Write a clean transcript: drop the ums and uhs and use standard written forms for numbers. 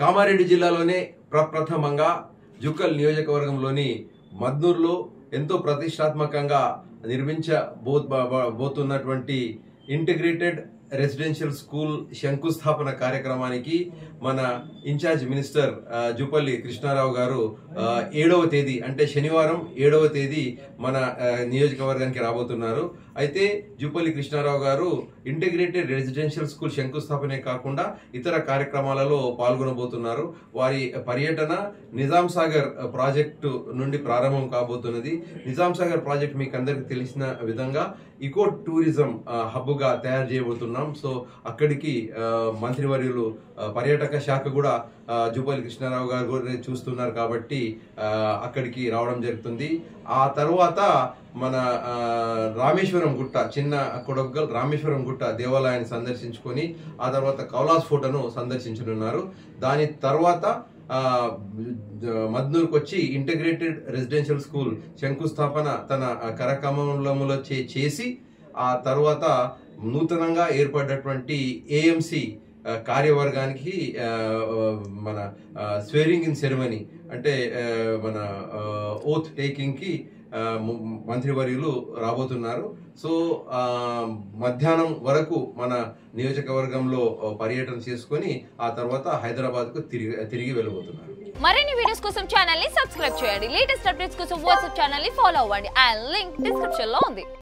కామారెడ్డి జిల్లాలోనే ప్రప్రథమంగా జుక్కల్ నియోజకవర్గంలోని మద్నూర్లో ఎంతో ప్రతిష్టాత్మకంగా నిర్మించబోతున్నటువంటి ఇంటిగ్రేటెడ్ రెసిడెన్షియల్ స్కూల్ శంకుస్థాపన కార్యక్రమానికి మన ఇన్ఛార్జ్ మినిస్టర్ జూపల్లి కృష్ణారావు గారు 7వ తేదీ అంటే శనివారం 7వ తేదీ మన నియోజకవర్గానికి రాబోతున్నారు. అయితే జూపల్లి కృష్ణారావు గారు ఇంటిగ్రేటెడ్ రెసిడెన్షియల్ స్కూల్ శంకుస్థాపనే కాకుండా ఇతర కార్యక్రమాలలో పాల్గొనబోతున్నారు. వారి పర్యటన నిజాం సాగర్ ప్రాజెక్టు నుండి ప్రారంభం కాబోతున్నది. నిజాం సాగర్ ప్రాజెక్ట్ మీకు అందరికీ తెలిసిన విధంగా ఇకో టూరిజం హబ్గా తయారు చేయబోతున్నాం. సో అక్కడికి మంత్రివర్యులు పర్యాటక శాఖ కూడా జూపల్లి కృష్ణారావు గారు చూస్తున్నారు కాబట్టి అక్కడికి రావడం జరుగుతుంది. ఆ తర్వాత మన రామేశ్వరం గుట్ట, చిన్న కొడగల్ రామేశ్వరం గుట్ట దేవాలయాన్ని సందర్శించుకొని ఆ తర్వాత కౌలాస్ ఫోటోను సందర్శించనున్నారు. దాని తర్వాత మద్నూర్కి వచ్చి ఇంటిగ్రేటెడ్ రెసిడెన్షియల్ స్కూల్ శంకుస్థాపన తన కరకమలములో చేసి ఆ తర్వాత నూతనంగా ఏర్పడినటువంటి ఏఎంసి కార్యవర్గానికి మన స్వేరింగ్ ఇన్ సెరమనీ అంటే మన ఓత్ టేకింగ్ కి మంత్రివర్యులు రాబోతున్నారు. సో మధ్యాహ్నం వరకు మన నియోజకవర్గంలో పర్యటన చేసుకొని ఆ తర్వాత హైదరాబాద్ కు తిరిగి వెళ్ళబోతున్నారు. మరిన్ని వీడియోస్ కోసం ఛానల్ ని సబ్స్క్రైబ్ చేయండి. లేటెస్ట్ అప్డేట్స్ కోసం వాట్సాప్ ఛానల్ ని ఫాలో అవ్వండి. ఆ లింక్ డిస్క్రిప్షన్ లో ఉంది.